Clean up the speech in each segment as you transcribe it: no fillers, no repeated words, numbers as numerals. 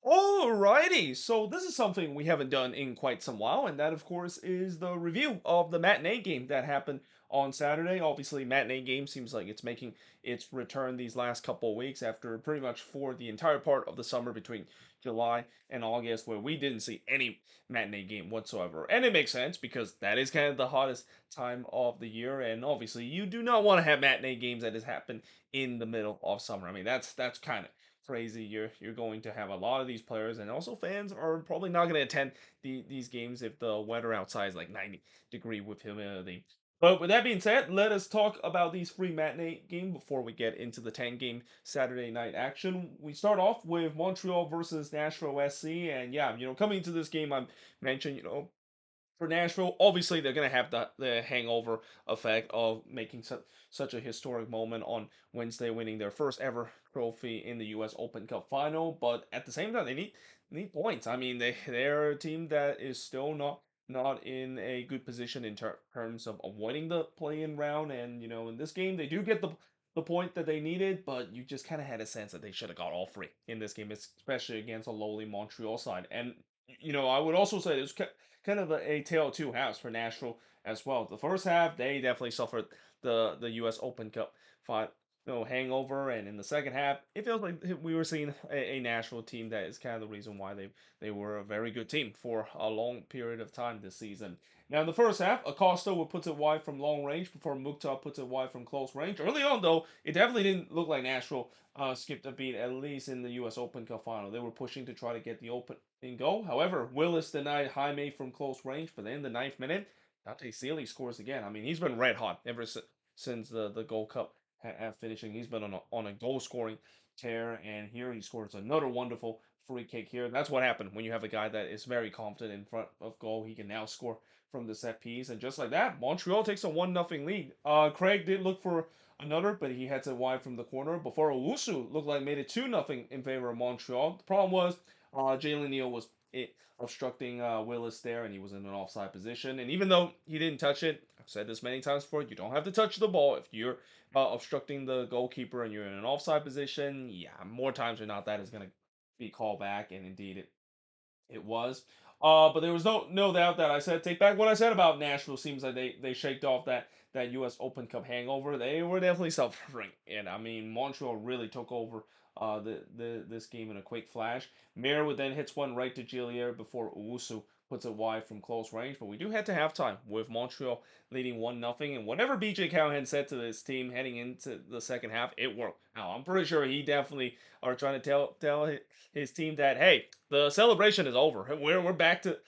Alrighty, so this is something we haven't done in quite some while, and that, of course, is the review of the matinee game that happened on Saturday. Obviously, matinee game seems like it's making its return these last couple of weeks after pretty much for the entire part of the summer between July and August, where we didn't see any matinee game whatsoever. And it makes sense because that is kind of the hottest time of the year, and obviously, you do not want to have matinee games that has happened in the middle of summer. I mean, that's kind of crazy. You're going to have a lot of these players, and also fans are probably not going to attend these games if the weather outside is like 90-degree with humidity. But with that being said, let us talk about these free matinee game before we get into the 10 game Saturday night action. We start off with Montreal versus Nashville SC, and yeah, coming into this game, I mentioned, for Nashville, obviously they're going to have the hangover effect of making such a historic moment on Wednesday, winning their first ever trophy in the U.S. Open Cup final. But at the same time, they need points. I mean, they're a team that is still not in a good position in terms of avoiding the play-in round. And in this game, they do get the point that they needed, but you just kind of had a sense that they should have got all three in this game, especially against a lowly Montreal side. And I would also say there's kind of a tale of two halves for Nashville as well. The first half, they definitely suffered the U.S. Open Cup five, hangover, and in the second half, it feels like we were seeing a Nashville team that is kind of the reason why they were a very good team for a long period of time this season. Now, in the first half, Acosta would put it wide from long range before Mukhtar puts it wide from close range. Early on, though, it definitely didn't look like Nashville skipped a beat, at least in the U.S. Open Cup final. They were pushing to try to get the open in goal. However, Willis denied Jaime from close range, but then in the ninth minute, Dante Sealy scores again. I mean, he's been red hot ever since the Gold Cup finishing. He's been on a goal scoring tear, and here he scores another wonderful free kick here. That's what happened when you have a guy that is very confident in front of goal. He can now score from the set piece, and just like that, Montreal takes a 1-0 lead. Craig did look for another, but he heads it wide from the corner before Owusu looked like made it 2-0 in favor of Montreal. The problem was Jalen Neal was obstructing Willis there, and he was in an offside position. And even though he didn't touch it, I've said this many times before, you don't have to touch the ball if you're obstructing the goalkeeper and you're in an offside position. Yeah, more times than not, that is going to be called back, and indeed it was. But there was no doubt that I said take back what I said about Nashville. Seems like they shaked off that U.S. Open Cup hangover. They were definitely suffering, and I mean Montreal really took over the this game in a quick flash. Mayer would then hits one right to Gillier before Owusu puts it wide from close range. But we do head to halftime with Montreal leading 1-0. And whatever BJ Callahan said to this team heading into the second half, it worked. Now I'm pretty sure he definitely are trying to tell his team that hey, the celebration is over. We're back to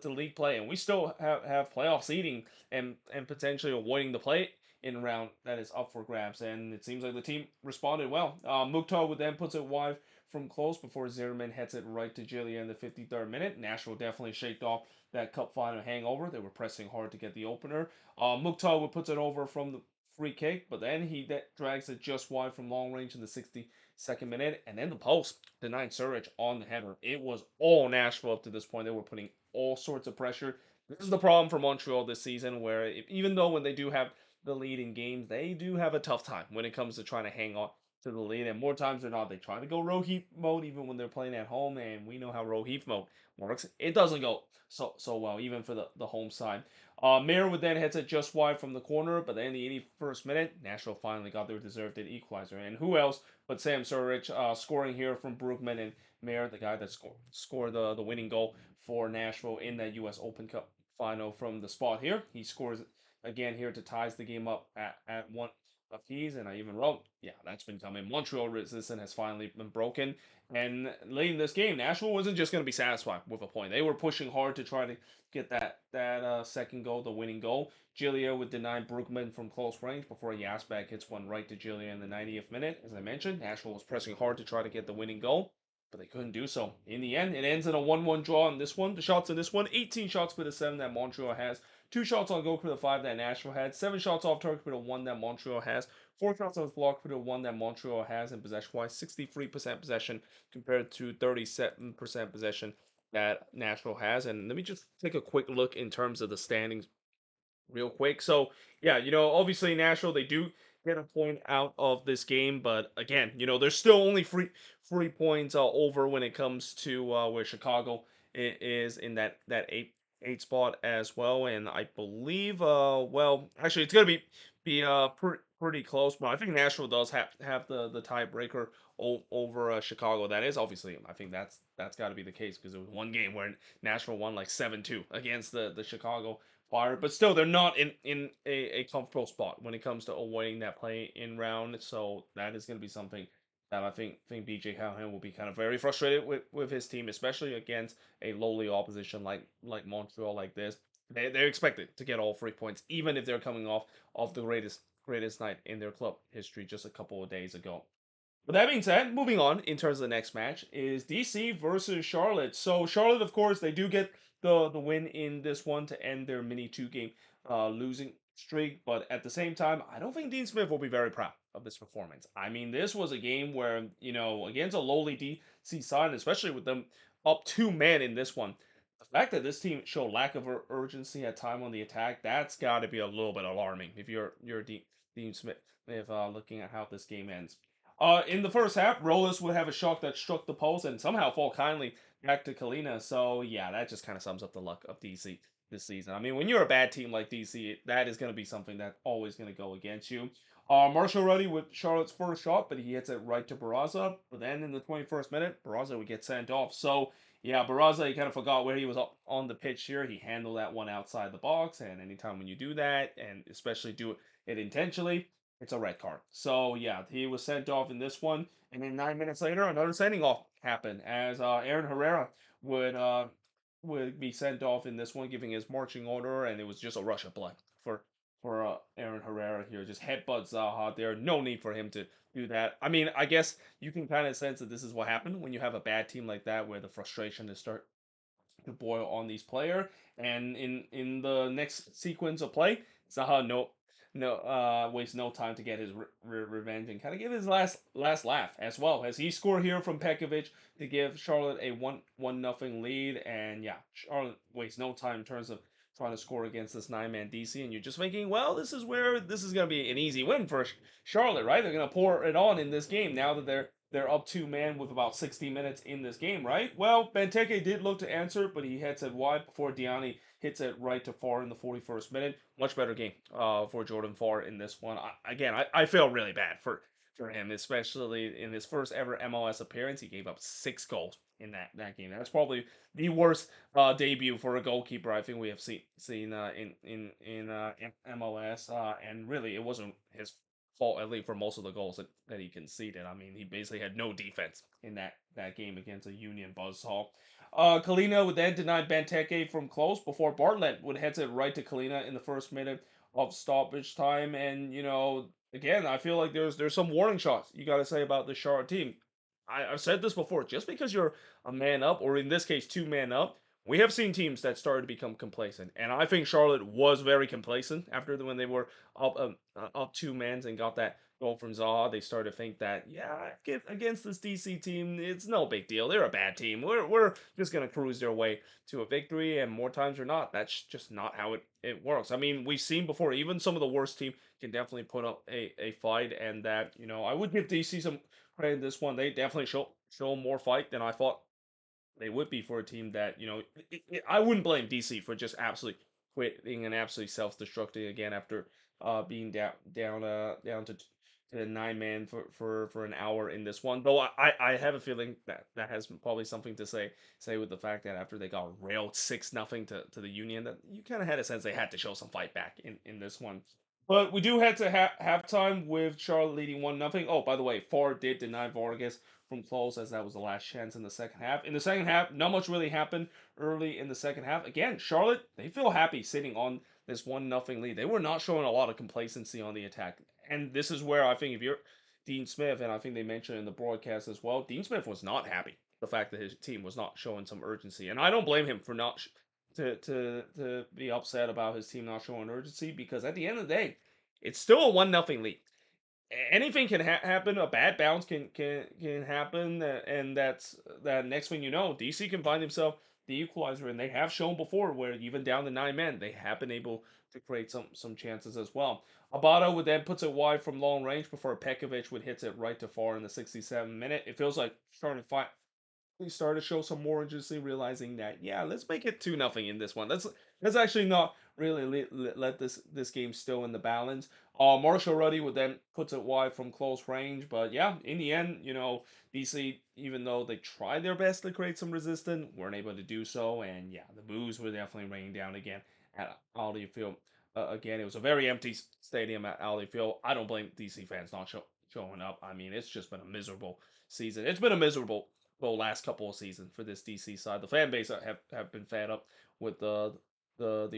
league play, and we still have playoff seeding and potentially avoiding the play in round that is up for grabs. And it seems like the team responded well. Mukhtar would then puts it wide from close before Zimmerman heads it right to Gillia in the 53rd minute. Nashville definitely shaked off that cup final hangover. They were pressing hard to get the opener. Mukhtar would puts it over from the free kick, but then he drags it just wide from long range in the 62nd minute, and then the post denied Surridge on the header. It was all Nashville up to this point. They were putting all sorts of pressure. This is the problem for Montreal this season, where even though when they do have the lead in games, they do have a tough time when it comes to trying to hang on to the lead. And more times than not, they try to go Rohit mode even when they're playing at home. And we know how Rohit mode works. It doesn't go so well, even for the home side. Mayer would then hit it just wide from the corner, but then in the 81st minute, Nashville finally got their deserved equalizer. And who else but Sam Surridge scoring here from Brookman and Mayer, the guy that scored the winning goal for Nashville in that U.S. Open Cup final from the spot here. He scores again here to ties the game up at one apiece. And I even wrote, yeah, that's been coming. Montreal resistance has finally been broken. And late in this game, Nashville wasn't just going to be satisfied with a point. They were pushing hard to try to get that second goal, the winning goal. Gillia would deny Brookman from close range before Yasbak hits one right to Gillia in the 90th minute. As I mentioned, Nashville was pressing hard to try to get the winning goal, but they couldn't do so. In the end, it ends in a 1-1 draw in this one. The shots in this one, 18 shots for the 7 that Montreal has, 2 shots on goal for the 5 that Nashville had, 7 shots off target for the 1 that Montreal has, 4 shots on block for the 1 that Montreal has, and possession-wise, 63% possession compared to 37% possession that Nashville has. And let me just take a quick look in terms of the standings real quick. So yeah, obviously Nashville they do get a point out of this game. But again, there's still only 3 points over when it comes to where Chicago is in that eight spot as well. And I believe, well, actually, it's gonna be pretty close. But I think Nashville does have the tiebreaker over Chicago. That is obviously, I think that's got to be the case because it was one game where Nashville won like 7-2 against the Chicago Fire, but still they're not in a comfortable spot when it comes to avoiding that play in round. So that is going to be something that I think BJ Callahan will be kind of very frustrated with his team, especially against a lowly opposition like Montreal like this. They're expected to get all 3 points, even if they're coming off the greatest night in their club history just a couple of days ago. With that being said, moving on in terms of the next match is DC versus Charlotte. So Charlotte, of course, they do get the win in this one to end their mini 2 game losing streak. But at the same time, I don't think Dean Smith will be very proud of this performance. I mean, this was a game where against a lowly DC side, especially with them up 2 men in this one. The fact that this team showed lack of urgency at time on the attack, that's got to be a little bit alarming if you're Dean Smith. If looking at how this game ends. In the first half, Rollis would have a shot that struck the post and somehow fall kindly back to Kalina. So yeah, that just kind of sums up the luck of DC this season. I mean, when you're a bad team like DC, that is going to be something that's always going to go against you. Marshall ready with Charlotte's first shot, but he hits it right to Barraza. But then in the 21st minute, Barraza would get sent off. So yeah, Barraza, he kind of forgot where he was up on the pitch here. He handled that one outside the box, and anytime when you do that, and especially do it intentionally, it's a red card. So yeah, he was sent off in this one, and then 9 minutes later, another sending off happened as Aaron Herrera would uh, would be sent off in this one, giving his marching order, and it was just a rush of blood for Aaron Herrera here. Just headbutt Zaha there. No need for him to do that. I mean, I guess you can kind of sense that this is what happened when you have a bad team like that, where the frustration is start to boil on these player. And in the next sequence of play, Zaha no wastes no time to get his revenge and kind of give his last laugh as well as he scored here from Pekovic to give Charlotte a one nothing lead. And yeah, Charlotte wastes no time in terms of trying to score against this 9-man DC, and you're just thinking, well, this is where this is going to be an easy win for Charlotte, right? They're going to pour it on in this game now that they're up 2 man with about 60 minutes in this game, right? Well, Benteke did look to answer, but he heads it wide before Diani hits it right to Farr in the 41st minute. Much better game for Jordan Farr in this one. I feel really bad for him, especially in his first ever MLS appearance. He gave up 6 goals in that game. That's probably the worst debut for a goalkeeper I think we have seen in MLS. And really, it wasn't his fault at least for most of the goals that he conceded. I mean, he basically had no defense in that game against a Union Buzzsaw. Kalina would then deny Benteke from close before Bartlett would head it right to Kalina in the first minute of stoppage time. And again, I feel like there's some warning shots you got to say about the Charlotte team. I've said this before. Just because you're a man up, or in this case, 2 man up, we have seen teams that started to become complacent, and I think Charlotte was very complacent after when they were up 2 mans and got that goal from Zaha. They started to think that against this DC team, it's no big deal. They're a bad team. We're just gonna cruise their way to a victory, and more times or not, that's just not how it works. I mean, we've seen before. Even some of the worst team can definitely put up a fight, and that I would give DC some credit in this one. They definitely show more fight than I thought they would be for a team that I wouldn't blame DC for just absolutely quitting and absolutely self-destructing again after being down to 9 man for an hour in this one. Though I have a feeling that has probably something to say with the fact that after they got railed 6-0 to the Union, that you kind of had a sense they had to show some fight back in this one. But we do head to halftime with Charlotte leading 1-0. Oh, by the way, Ford did deny Vargas from close as that was the last chance in the second half. In the second half, not much really happened early in the second half. Again, Charlotte, they feel happy sitting on this 1-0 lead. They were not showing a lot of complacency on the attack. And this is where I think if you're Dean Smith, and I think they mentioned in the broadcast as well, Dean Smith was not happy the fact that his team was not showing some urgency. And I don't blame him for not to be upset about his team not showing urgency, because at the end of the day, it's still a 1-0 lead. anything can happen. A bad bounce can happen, and that next thing you know, DC can find himself the equalizer, and they have shown before where even down to 9 men, they have been able to create some chances as well. Abado would then puts it wide from long range before Pekovic would hit it right to far in the 67th minute. It feels like starting to fight they started to show some more urgency, realizing that yeah, let's make it 2-0 in this one. Let's actually not really let this game still in the balance. Marshall Ruddy would then puts it wide from close range, but yeah, in the end, DC, even though they tried their best to create some resistance, weren't able to do so, and yeah, the boos were definitely raining down again at Audi Field. Again, it was a very empty stadium at Audi Field. I don't blame DC fans not showing up. I mean, it's just been a miserable season. It's been a miserable last couple of seasons for this DC side. The fan base have been fed up with the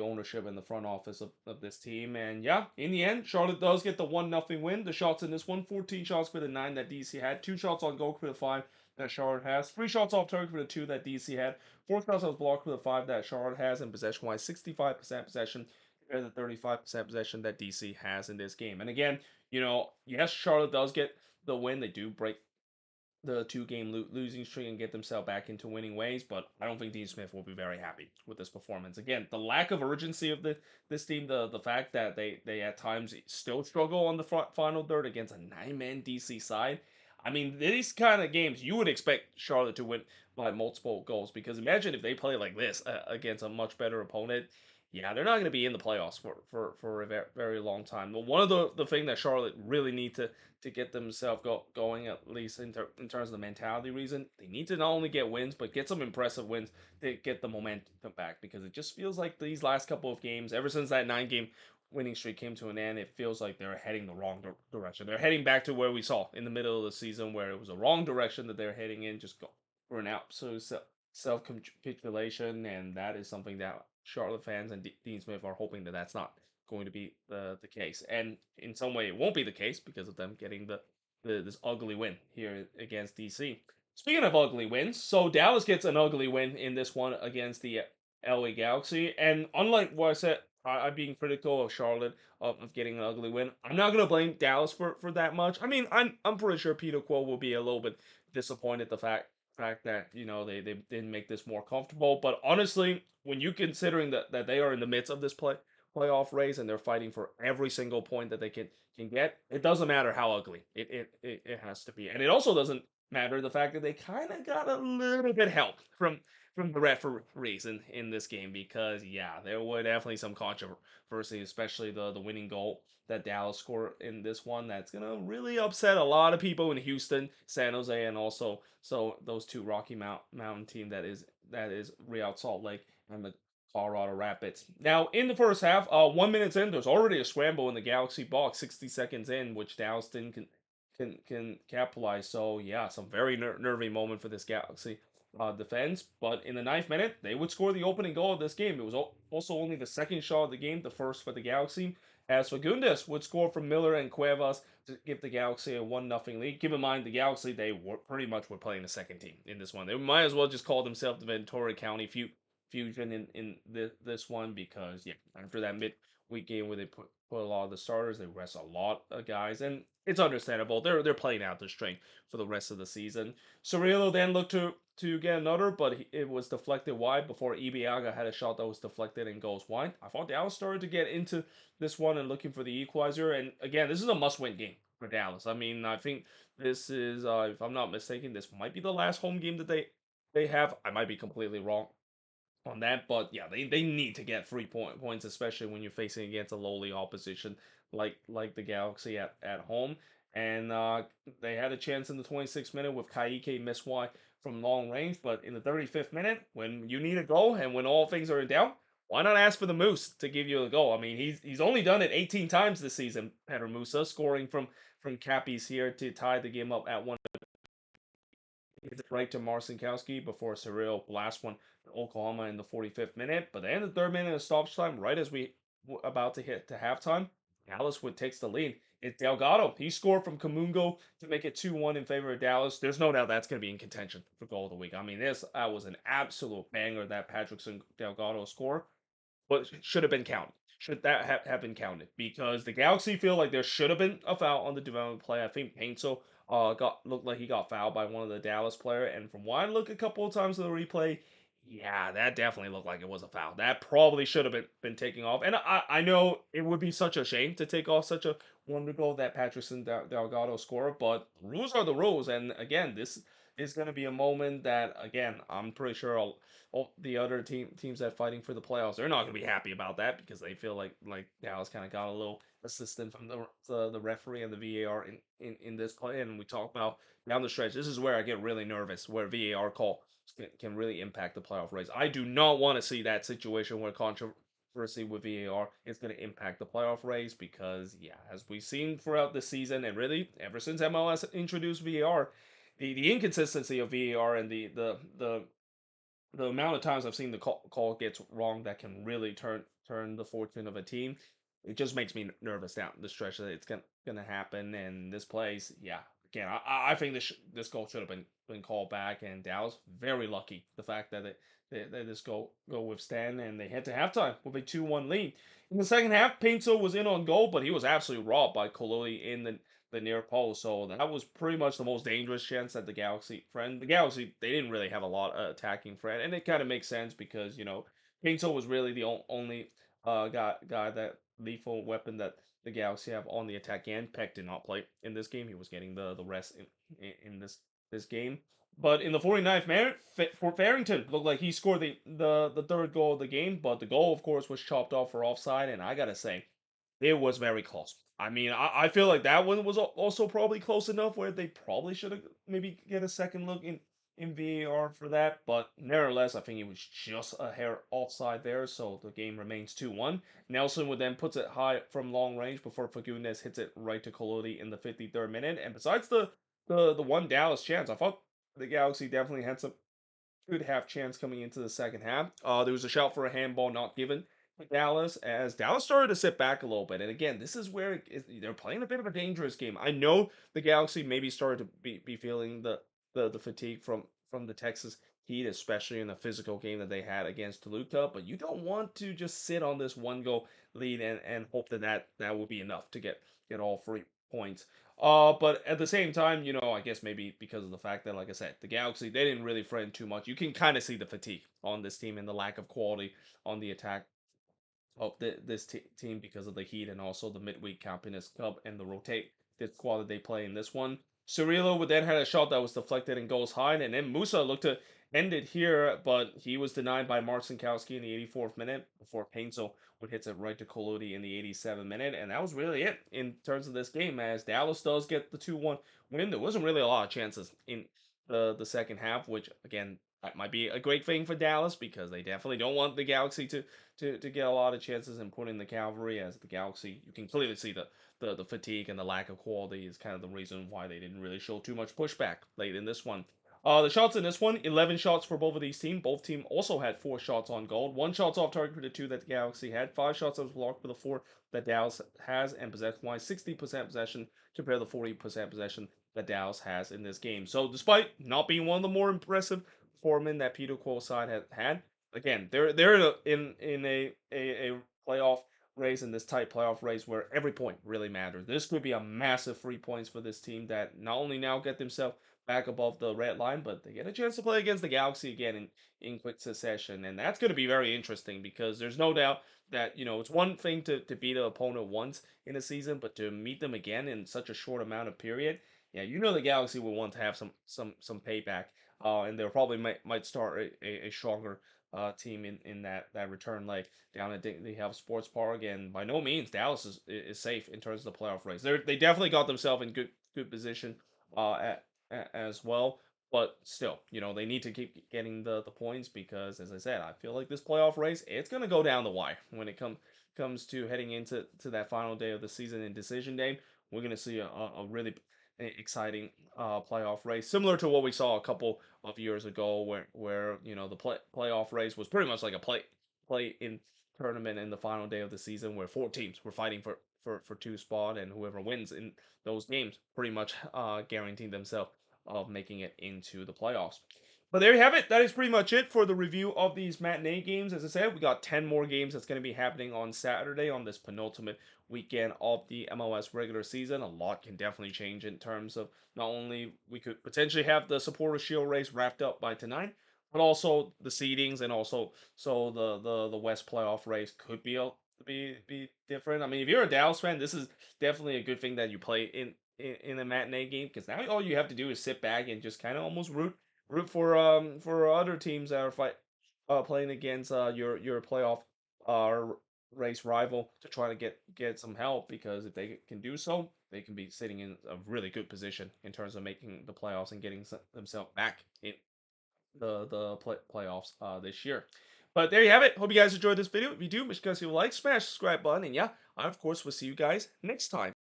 ownership and the front office of this team. And yeah, in the end, Charlotte does get the 1-0 win. The shots in this one, 14 shots for the 9 that DC had, 2 shots on goal for the 5 that Charlotte has, 3 shots off target for the 2 that DC had, 4 shots on blocked for the 5 that Charlotte has, and possession wise, 65% possession compared to 35% possession that DC has in this game. And again, yes, Charlotte does get the win. They do break the 2 game losing streak and get themselves back into winning ways. But I don't think Dean Smith will be very happy with this performance. Again, the lack of urgency of this team, the fact that they at times still struggle on the final third against a 9-man DC side. I mean, these kind of games you would expect Charlotte to win by multiple goals because imagine if they play like this against a much better opponent. Yeah, they're not going to be in the playoffs for a very long time. But one of the thing that Charlotte really need to get themselves going, at least in terms of the mentality reason. They need to not only get wins, but get some impressive wins to get the momentum back because it just feels like these last couple of games, ever since that 9 game winning streak came to an end, it feels like they're heading the wrong direction. They're heading back to where we saw in the middle of the season, where it was a wrong direction that they're heading in, just go for an absolute self capitulation, and that is something that Charlotte fans and Dean Smith are hoping that that's not going to be the case. And in some way, it won't be the case because of them getting this ugly win here against DC. Speaking of ugly wins, so Dallas gets an ugly win in this one against the LA Galaxy. And unlike what I said, I'm being critical of Charlotte of getting an ugly win. I'm not gonna blame Dallas for that much. I mean, I'm pretty sure Peter Quill will be a little bit disappointed the fact that they didn't make this more comfortable. But honestly, when you considering that they are in the midst of this playoff race and they're fighting for every single point that they can get, it doesn't matter how ugly it has to be, and it also doesn't matter the fact that they kind of got a little bit help from the referees in this game because yeah, there were definitely some controversy, especially the winning goal that Dallas scored in this one. That's gonna really upset a lot of people in Houston, San Jose, and also so those two Mountain team that is Real Salt Lake and the Colorado Rapids. Now in the first half, 1 minute in, there's already a scramble in the Galaxy box, 60 seconds in, which Dallas didn't can capitalize. So yeah, some very nervy moment for this Galaxy defense. But in the 9th minute, they would score the opening goal of this game. It was also only the second shot of the game, the first for the Galaxy. As Fagundes would score from Miller and Cuevas to give the Galaxy a 1-0 lead. Keep in mind, the Galaxy, they were pretty much were playing the second team in this one. They might as well just call themselves the Ventura County Fusion in this one because, yeah, after that midweek game where they put a lot of the starters, they rest a lot of guys, and it's understandable. They're playing out the strength for the rest of the season. Cirillo then looked to get another, but it was deflected wide before Ibiaga had a shot that was deflected and goes wide. I thought Dallas started to get into this one and looking for the equalizer. And again, this is a must-win game for Dallas. I mean, I think this is, if I'm not mistaken, this might be the last home game that they have. I might be completely wrong on that. But yeah, they need to get 3 points, especially when you're facing against a lowly opposition like the Galaxy at home. And they had a chance in the 26th minute with Kaike miss wide from long range, but in the 35th minute, when you need a goal and when all things are in doubt, why not ask for the Moose to give you a goal? I mean, he's only done it 18 times this season, Pedro Musa, scoring from Cappies here to tie the game up at 1. Right to Marcinkowski before Cyril blast one to Oklahoma in the 45th minute. But then the 3rd minute of stoppage time, right as we were about to hit to halftime, Dallas would takes the lead. It's Delgado. He scored from Kamungo to make it 2-1 in favor of Dallas. There's no doubt that's going to be in contention for goal of the week. I mean, this was an absolute banger that Patrickson Delgado score. but should have been counted. Should that have been counted? Because the Galaxy feel like there should have been a foul on the development play. I think Painter got looked like he got fouled by one of the Dallas player, and from what I look a couple of times in the replay, yeah, that definitely looked like it was a foul. That probably should have been taken off. And I know it would be such a shame to take off such a wonder goal that Patterson Delgado scored, but rules are the rules. And again, this is going to be a moment that again I'm pretty sure all the other teams that fighting for the playoffs, they're not going to be happy about that because they feel like Dallas kind of got a little assistance from the referee and the VAR in this play. And we talk about down the stretch. This is where I get really nervous, where VAR call can really impact the playoff race. I do not want to see that situation where controversy with VAR is going to impact the playoff race because, yeah, as we've seen throughout the season and really ever since MLS introduced VAR, the inconsistency of VAR and the amount of times I've seen the call gets wrong that can really turn the fortune of a team, it just makes me nervous down the stretch that it's gonna happen. And this plays, yeah, again, I think this goal should have been called back, and Dallas very lucky the fact that that this go withstand, and they head to halftime with a 2-1 lead. In the second half, Pinto was in on goal, but he was absolutely robbed by Cololi in the near post. So that was pretty much the most dangerous chance that the Galaxy, they didn't really have a lot of attacking threat, and it kind of makes sense because Pinto was really the only guy that lethal weapon that the Galaxy have on the attack end. Peck did not play in this game; he was getting the rest in this game. But in the 49th minute, for Farrington, looked like he scored the third goal of the game. But the goal, of course, was chopped off for offside. And I gotta say, it was very close. I mean, I feel like that one was also probably close enough where they probably should have maybe get a second look in VAR for that. But nevertheless, I think it was just a hair offside there, so the game remains 2-1. Nelson would then puts it high from long range before Fagundes hits it right to Colodi in the 53rd minute. And besides the one Dallas chance, I thought the Galaxy definitely had some good half chance coming into the second half. There was a shout for a handball not given to Dallas as Dallas started to sit back a little bit. And again, this is where they're playing a bit of a dangerous game. I know the Galaxy maybe started to be feeling the fatigue from the Texas Heat, especially in the physical game that they had against Toluca. But you don't want to just sit on this one goal lead and hope that will be enough to get all 3 points. But at the same time, I guess maybe because of the fact that, like I said, the Galaxy, they didn't really threaten too much. You can kind of see the fatigue on this team and the lack of quality on the attack of this team because of the heat and also the midweek Campeones Cup and the rotate squad that they play in this one. Cirillo would then had a shot that was deflected and goes high, and then Musa looked to end it here, but he was denied by Mark Sinkowski in the 84th minute before Painzel would hit it right to Kolodi in the 87th minute, and that was really it in terms of this game. As Dallas does get the 2-1 win, there wasn't really a lot of chances in the second half, which again that might be a great thing for Dallas because they definitely don't want the Galaxy to get a lot of chances and put in the cavalry. As the Galaxy, you can clearly see the fatigue and the lack of quality is kind of the reason why they didn't really show too much pushback late in this one. The shots in this one, 11 shots for both of these teams. Both teams also had 4 shots on goal. 1 shot's off target for the 2 that the Galaxy had. 5 shots that was blocked for the 4 that Dallas has. And possession-wise, 60% possession compared to the 40% possession that Dallas has in this game. So despite not being one of the more impressive foremen that Peter Cole's side had, again, they're in a playoff race, in this tight playoff race where every point really matters. This could be a massive 3 points for this team that not only now get themselves back above the red line, but they get a chance to play against the Galaxy again in quick succession. And that's going to be very interesting because there's no doubt that, it's one thing to beat an opponent once in a season, but to meet them again in such a short amount of period, yeah, the Galaxy will want to have some payback. And they'll probably might start a stronger team in that return leg down at the Health Sports Park. And by no means Dallas is safe in terms of the playoff race. They definitely got themselves in good position as well. But still, they need to keep getting the points because, as I said, I feel like this playoff race, it's gonna go down the wire when it comes to heading into that final day of the season and decision day. We're gonna see a really exciting playoff race, similar to what we saw a couple of years ago, where the playoff race was pretty much like a play in tournament in the final day of the season, where 4 teams were fighting for 2 spot, and whoever wins in those games pretty much guaranteeing themselves of making it into the playoffs. But there you have it. That is pretty much it for the review of these matinee games. As I said, we got 10 more games that's going to be happening on Saturday on this penultimate weekend of the MLS regular season. A lot can definitely change in terms of not only we could potentially have the supporter shield race wrapped up by tonight, but also the seedings and also so the West playoff race could be different. I mean, if you're a Dallas fan, this is definitely a good thing that you play in a matinee game because now all you have to do is sit back and just kind of almost root for other teams that are playing against your playoff uh race rival to try to get some help because if they can do so, they can be sitting in a really good position in terms of making the playoffs and getting themselves back in the playoffs this year. But there you have it. Hope you guys enjoyed this video. If you do, make sure you guys leave a like, smash the subscribe button, and yeah, I of course will see you guys next time.